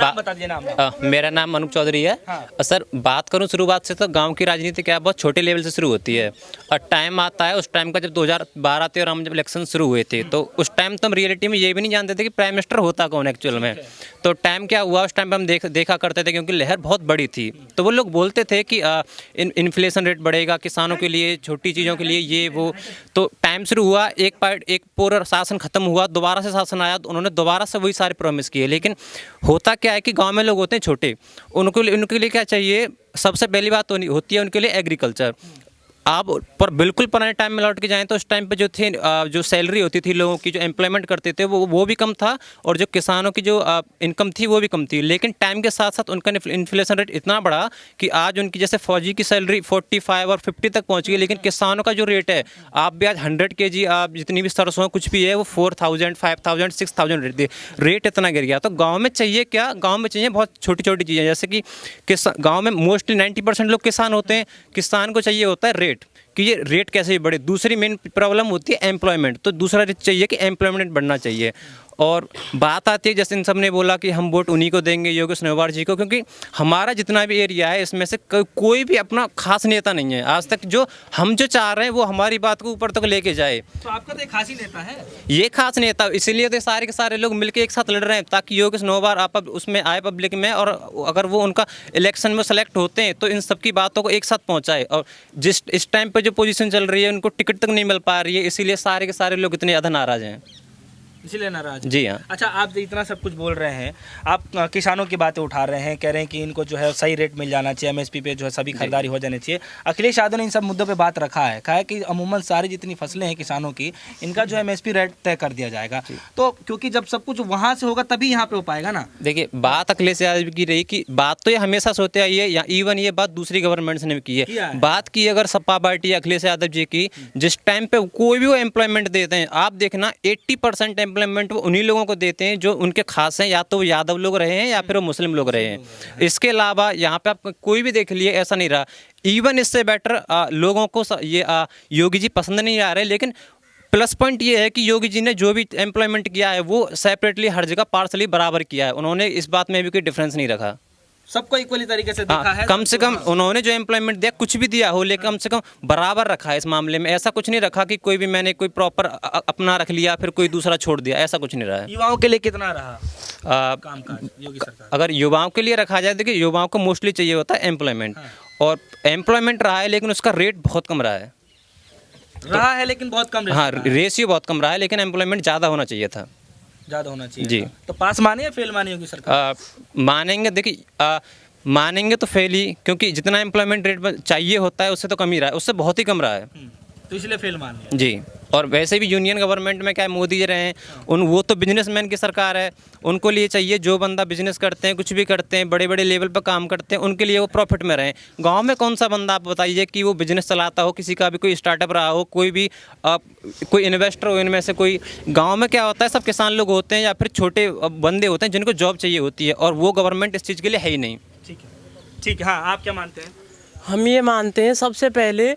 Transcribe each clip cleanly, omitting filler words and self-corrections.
नाम बता दीजिए। नाम मेरा नाम अनूप चौधरी है। सर बात करूं शुरुआत से, तो गांव की राजनीति क्या है, बहुत छोटे लेवल से शुरू होती है और टाइम आता है उस टाइम का, जब 2012-13 में जब इलेक्शन शुरू हुए थे तो उस टाइम तो हम रियलिटी में ये भी नहीं जानते थे कि प्राइम मिनिस्टर होता कौन एक्चुअल में। तो टाइम क्या हुआ, उस टाइम पर हम देखा करते थे क्योंकि लहर बहुत बड़ी थी। तो वो लोग बोलते थे कि इन्फ्लेशन रेट बढ़ेगा किसानों के लिए, छोटी चीज़ों के लिए, ये वो। तो टाइम शुरू हुआ, एक पूरा शासन खत्म हुआ, दोबारा से शासन आया तो उन्होंने दोबारा से वही सारे प्रॉमिस किए। लेकिन होता क्या है कि गांव में लोग होते हैं छोटे, उनके लिए क्या चाहिए, सबसे पहली बात होती है उनके लिए एग्रीकल्चर। आप पर बिल्कुल पुराने टाइम में लौट के जाएं तो उस टाइम पे जो थे, जो सैलरी होती थी लोगों की, जो एम्प्लॉयमेंट करते थे वो भी कम था और जो किसानों की जो इनकम थी वो भी कम थी। लेकिन टाइम के साथ साथ उनका इन्फ्लेशन रेट इतना बढ़ा कि आज उनकी जैसे फौजी की सैलरी 45 और 50 तक पहुंच गई, लेकिन किसानों का जो रेट है, आप भी आज 100 kg आप जितनी भी सरसों कुछ भी है वो 4000, 5000, 6000 रेट इतना गिर गया। तो गाँव में चाहिए क्या, गाँव में चाहिए बहुत छोटी छोटी चीज़ें, जैसे कि गाँव में मोस्टली 90% लोग किसान होते हैं। किसान को चाहिए होता है रेट, कि ये रेट कैसे बढ़े। दूसरी मेन प्रॉब्लम होती है एम्प्लॉयमेंट, तो दूसरा चाहिए कि एम्प्लॉयमेंट बढ़ना चाहिए। और बात आती है, जैसे इन सब ने बोला कि हम वोट उन्हीं को देंगे, योगेश नेवार जी को, क्योंकि हमारा जितना भी एरिया है इसमें से कोई भी अपना खास नेता नहीं है आज तक। जो हम जो चाह रहे हैं वो हमारी बात को ऊपर तक लेके जाए। तो आपका तो एक खास ही नेता है, ये खास नेता, इसीलिए तो सारे के सारे लोग मिलकर एक साथ लड़ रहे हैं ताकि योगेश नेवार आप उसमें आए पब्लिक में, और अगर वो उनका इलेक्शन में सेलेक्ट होते हैं तो इन सब की बातों को एक साथ पहुँचाए। और जिस इस टाइम पर जो पोजीशन चल रही है उनको टिकट तक नहीं मिल पा रही है, इसीलिए सारे के सारे लोग इतने ज़्यादा नाराज़ हैं। इसीलिए नाराज। जी हाँ। अच्छा, आप इतना सब कुछ बोल रहे हैं, आप किसानों की बातें उठा रहे हैं, कह रहे हैं कि इनको जो है सही रेट मिल जाना चाहिए, एमएसपी पे जो है सभी खरीदारी हो जानी चाहिए। अखिलेश यादव ने इन सब मुद्दों पे बात रखा है, कहा है कि अमूमन सारी जितनी फसलें हैं किसानों की, इनका जो एमएसपी रेट तय कर दिया जाएगा। तो क्योंकि जब सब कुछ वहाँ से होगा तभी यहाँ पे हो पाएगा ना। देखिए, बात अखिलेश यादव की रही कि बात तो ये हमेशा से होते आई है, या इवन ये बात दूसरी गवर्नमेंट्स ने भी की है। बात की अगर सपा पार्टी अखिलेश यादव जी की, जिस टाइम पे कोई भी वो एम्प्लॉयमेंट देते हैं, आप देखना 80% एम्प्लॉयमेंट वो उन्हीं लोगों को देते हैं जो उनके खास हैं, या तो वो यादव लोग रहे हैं या फिर वो मुस्लिम लोग रहे हैं। इसके अलावा यहाँ पे आप कोई भी देख लिए ऐसा नहीं रहा। इवन इससे बेटर लोगों को ये योगी जी पसंद नहीं आ रहे, लेकिन प्लस पॉइंट ये है कि योगी जी ने जो भी एम्प्लॉयमेंट किया है वो सेपरेटली हर जगह पार्सली बराबर किया है। उन्होंने इस बात में भी कोई डिफरेंस नहीं रखा, सबको इक्वली तरीके से देखा है। कम से कम उन्होंने जो एम्प्लॉयमेंट दिया, कुछ भी दिया हो, लेकिन कम से कम बराबर रखा है इस मामले में। ऐसा कुछ नहीं रखा कि कोई भी मैंने कोई प्रॉपर अपना रख लिया फिर कोई दूसरा छोड़ दिया, ऐसा कुछ नहीं रहा है। युवाओं के लिए कितना रहा कामकाज योगी सरकार? अगर युवाओं के लिए रखा जाए, देखिए युवाओं को मोस्टली चाहिए होता है एम्प्लॉयमेंट, और एम्प्लॉयमेंट रहा है लेकिन उसका रेट बहुत कम रहा है। लेकिन बहुत कम। हाँ, रेशियो बहुत कम रहा है, लेकिन एम्प्लॉयमेंट ज़्यादा होना चाहिए था। ज़्यादा होना चाहिए जी। तो पास माने या फेल माने योगी सरकार? मानेंगे, देखिए मानेंगे तो फेल ही, क्योंकि जितना एम्प्लॉयमेंट रेट चाहिए होता है उससे तो कम ही रहा है, उससे बहुत ही कम रहा है। तो इसलिए फेल मान लिया। जी। और वैसे भी यूनियन गवर्नमेंट में क्या है, मोदी जी रहे हैं, वो तो बिजनेसमैन की सरकार है। उनको लिए चाहिए जो बंदा बिजनेस करते हैं, कुछ भी करते हैं, बड़े बड़े लेवल पर काम करते हैं, उनके लिए वो प्रॉफिट में रहें। गांव में कौन सा बंदा आप बताइए कि वो बिजनेस चलाता हो, किसी का भी कोई स्टार्टअप रहा हो, कोई भी कोई इन्वेस्टर हो, इनमें से कोई। गाँव में क्या होता है, सब किसान लोग होते हैं या फिर छोटे बंदे होते हैं जिनको जॉब चाहिए होती है, और वो गवर्नमेंट इस चीज़ के लिए है ही नहीं। ठीक है। हाँ, आप क्या मानते हैं? हम ये मानते हैं, सबसे पहले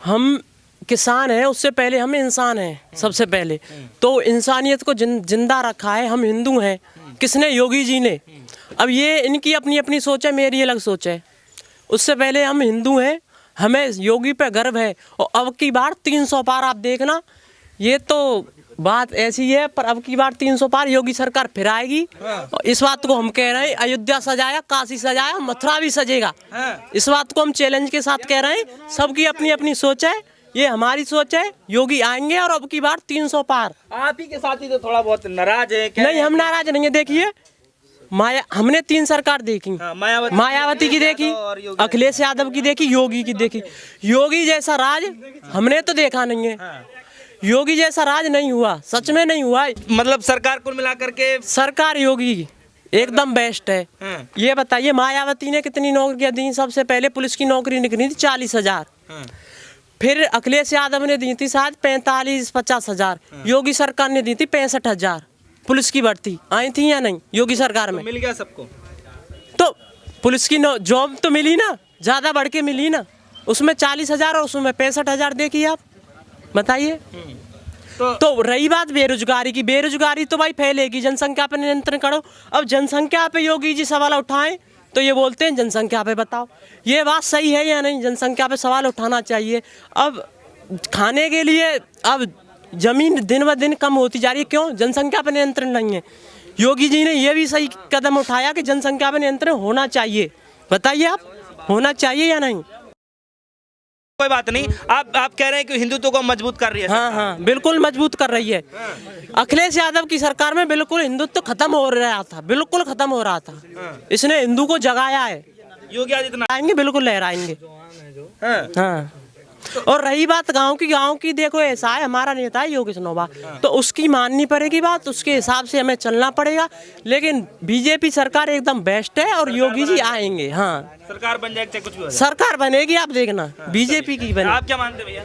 हम किसान हैं, उससे पहले हम इंसान हैं। सबसे पहले तो इंसानियत को जिंदा रखा है। हम हिंदू हैं, किसने? योगी जी ने। अब ये इनकी अपनी अपनी सोच है, मेरी अलग सोच है। उससे पहले हम हिंदू हैं, हमें योगी पे गर्व है। और अब की बार 300 पार आप देखना, ये तो बात ऐसी है, पर अब की बार 300 पार योगी सरकार फिर आएगी। और इस बात को हम कह रहे हैं, अयोध्या सजाया, काशी सजाया, मथुरा भी सजेगा। इस बात को हम चैलेंज के साथ कह रहे हैं। सबकी अपनी अपनी सोच है, ये हमारी सोच है। योगी आएंगे और अब की बार 300 पार। आप ही के साथ ही तो थोड़ा बहुत नाराज है। नहीं, हम नाराज नहीं है। देखिए, हमने 3 सरकार देखी। मायावती की देखी, अखिलेश यादव की देखी, योगी की देखी। योगी जैसा राज हमने तो देखा नहीं है। योगी जैसा राज नहीं हुआ, सच में नहीं हुआ। मतलब सरकार कुल मिलाकर के सरकार योगी एकदम बेस्ट है। ये बताइए, मायावती ने कितनी नौकरियां दी? सबसे पहले पुलिस की नौकरी निकली थी 40,000। फिर अखिलेश यादव ने दी थी शायद 45-50 हजार। योगी सरकार ने दी थी 65,000। पुलिस की भर्ती आई थी या नहीं योगी सरकार में? तो मिल गया सबको। तो पुलिस की जॉब तो मिली ना, ज़्यादा बढ़ के मिली ना। उसमें 40,000 और उसमें 65,000 देखिए आप, बताइए। तो रही बात बेरोजगारी की, बेरोजगारी तो भाई फैलेगी, जनसंख्या पर नियंत्रण करो। अब जनसंख्या पे योगी जी सवाल उठाएं तो ये बोलते हैं जनसंख्या पे बताओ। ये बात सही है या नहीं? जनसंख्या पे सवाल उठाना चाहिए। अब खाने के लिए अब जमीन दिन ब दिन कम होती जा रही है, क्यों? जनसंख्या पे नियंत्रण नहीं है। योगी जी ने ये भी सही कदम उठाया कि जनसंख्या पे नियंत्रण होना चाहिए। बताइए आप, होना चाहिए या नहीं? कोई बात नहीं, आप कह रहे हैं कि हिंदुत्व को मजबूत कर रही है हाँ सरकार। हाँ, बिल्कुल मजबूत कर रही है। अखिलेश यादव की सरकार में बिल्कुल हिंदुत्व खत्म हो रहा था, बिल्कुल खत्म हो रहा था। इसने हिंदू को जगाया है। योगी आदित्यनाथ आएंगे, बिल्कुल लहराएंगे। हाँ। हाँ। और रही बात गांव की देखो, ऐसा है हमारा नेता है योगेश नोबा, तो उसकी माननी पड़ेगी बात, उसके हिसाब से हमें चलना पड़ेगा। लेकिन बीजेपी सरकार एकदम बेस्ट है और योगी जी आएंगे। हाँ, सरकार बन जाएगी चाहे कुछ भी हो जाए। सरकार बनेगी, आप देखना बीजेपी की बनेगी। आप क्या मानते हैं भैया?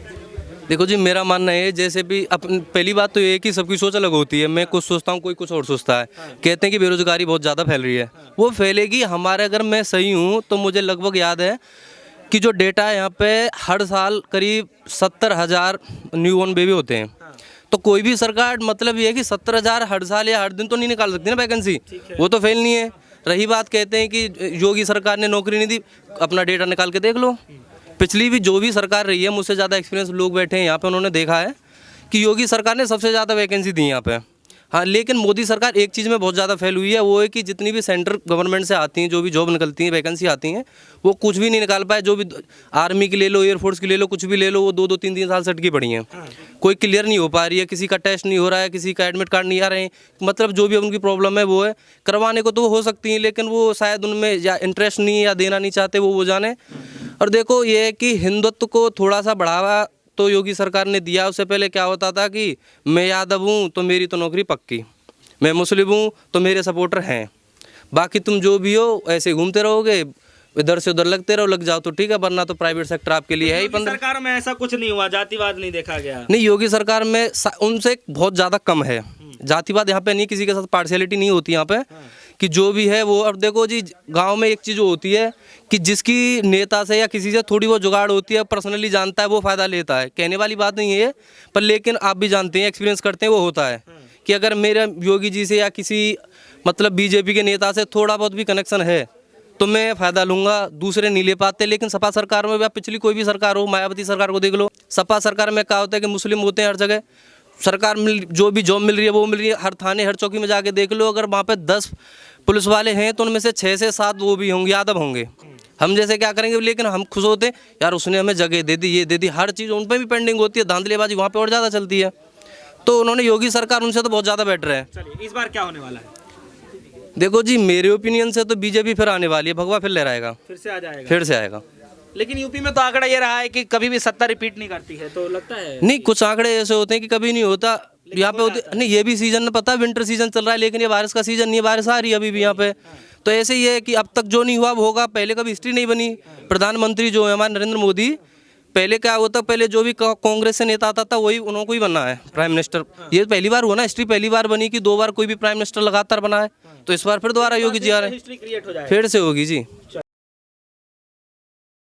देखो जी, मेरा मानना है जैसे भी अपन, पहली बात तो ये है कि सबकी सोच अलग होती है। मैं कुछ सोचता हूँ, कोई कुछ और सोचता है। कहते हैं कि बेरोजगारी बहुत ज़्यादा फैल रही है, वो फैलेगी। हमारे, अगर मैं सही हूँ तो मुझे लगभग याद है कि जो डेटा है यहाँ पे, हर साल करीब 70,000 न्यू बॉर्न बेबी होते हैं। तो कोई भी सरकार, मतलब ये है कि 70,000 हर साल या हर दिन तो नहीं निकाल सकती ना वैकेंसी, वो तो फेल नहीं है। रही बात, कहते हैं कि योगी सरकार ने नौकरी नहीं दी, अपना डेटा निकाल के देख लो। पिछली भी जो भी सरकार रही है, मुझसे ज़्यादा एक्सपीरियंस लोग बैठे हैं यहाँ पे, उन्होंने देखा है कि योगी सरकार ने सबसे ज़्यादा वैकेंसी दी यहाँ पे। हाँ, लेकिन मोदी सरकार एक चीज़ में बहुत ज़्यादा फेल हुई है, वो है कि जितनी भी सेंट्रल गवर्नमेंट से आती हैं, जो भी जॉब निकलती हैं, वैकेंसी आती हैं, वो कुछ भी नहीं निकाल पाए। जो भी आर्मी की ले लो, एयरफोर्स की ले लो, कुछ भी ले लो, वो 2-2, 3-3 साल से अटकी पड़ी हैं। कोई क्लियर नहीं हो पा रही है, किसी का टेस्ट नहीं हो रहा है, किसी का एडमिट कार्ड नहीं आ रहे हैं। मतलब जो भी उनकी प्रॉब्लम है वो है, करवाने को तो हो सकती हैं, लेकिन वो शायद उनमें या इंटरेस्ट नहीं है या देना नहीं चाहते, वो जाने। और देखो, ये है कि हिंदुत्व को थोड़ा सा बढ़ावा तो योगी सरकार ने दिया। उससे पहले क्या होता था कि मैं यादव हूँ तो मेरी तो नौकरी पक्की, मैं मुस्लिम हूँ तो मेरे सपोर्टर हैं, बाकी तुम जो भी हो ऐसे घूमते रहोगे, इधर से उधर लगते रहो, लग जाओ तो ठीक है, वरना तो प्राइवेट सेक्टर आपके लिए है ही। योगी सरकार में ऐसा कुछ नहीं हुआ, जातिवाद नहीं देखा गया। नहीं, योगी सरकार में उनसे बहुत ज़्यादा कम है जातिवाद। यहाँ पे नहीं, किसी के साथ पार्शियलिटी नहीं होती यहाँ पे, कि जो भी है वो। अब देखो जी, गांव में एक चीज़ होती है कि जिसकी नेता से या किसी से थोड़ी बहुत जुगाड़ होती है, पर्सनली जानता है, वो फ़ायदा लेता है। कहने वाली बात नहीं है, पर लेकिन आप भी जानते हैं, एक्सपीरियंस करते हैं, वो होता है कि अगर मेरे योगी जी से या किसी, मतलब बीजेपी के नेता से थोड़ा बहुत भी कनेक्शन है तो मैं फ़ायदा लूँगा, दूसरे नहीं ले पाते। लेकिन सपा सरकार में, या पिछली कोई भी सरकार हो, मायावती सरकार को देख लो, सपा सरकार में क्या होता है कि मुस्लिम होते हैं हर जगह, सरकार मिल, जो भी जॉब मिल रही है वो मिल रही है। हर थाने, हर चौकी में जाके देख लो, अगर वहाँ पे 10 पुलिस वाले हैं तो उनमें से 6 से 7 वो भी होंगे, यादव होंगे। हम जैसे क्या करेंगे, लेकिन हम खुश होते हैं यार, उसने हमें जगह दे दी, ये दे दी। हर चीज़ उन पर भी पेंडिंग होती है, धांधलेबाजी वहाँ पे और ज़्यादा चलती है। तो उन्होंने, योगी सरकार उनसे तो बहुत ज़्यादा बेटर है। चलिए, इस बार क्या होने वाला है? देखो जी, मेरे ओपिनियन से तो बीजेपी फिर आने वाली है, भगवा फिर लहराएगा, फिर से आ जाएगा। फिर से आएगा। लेकिन यूपी में तो आंकड़ा ये रहा है कि कभी भी सत्ता रिपीट नहीं करती है, तो लगता है नहीं, कुछ आंकड़े ऐसे होते हैं कि कभी नहीं होता। यहाँ पे होते नहीं, ये भी सीजन पता है, विंटर सीजन चल रहा है, लेकिन ये बारिश का सीजन नहीं है, बारिश आ रही है अभी भी यहाँ पे। तो ऐसे ही है कि अब तक जो नहीं हुआ वो होगा। पहले कभी हिस्ट्री नहीं बनी। प्रधानमंत्री जो है हमारे नरेंद्र मोदी, पहले क्या होता, पहले जो भी कांग्रेस से नेता आता था वही उन्होंने को ही बनना है प्राइम मिनिस्टर। ये पहली बार हुआ ना, हिस्ट्री पहली बार बनी कि 2 बार कोई भी प्राइम मिनिस्टर लगातार बना है। तो इस बार फिर दोबारा योगी जी आ रहे हैं, हिस्ट्री क्रिएट हो जाएगा। फिर से होगी जी।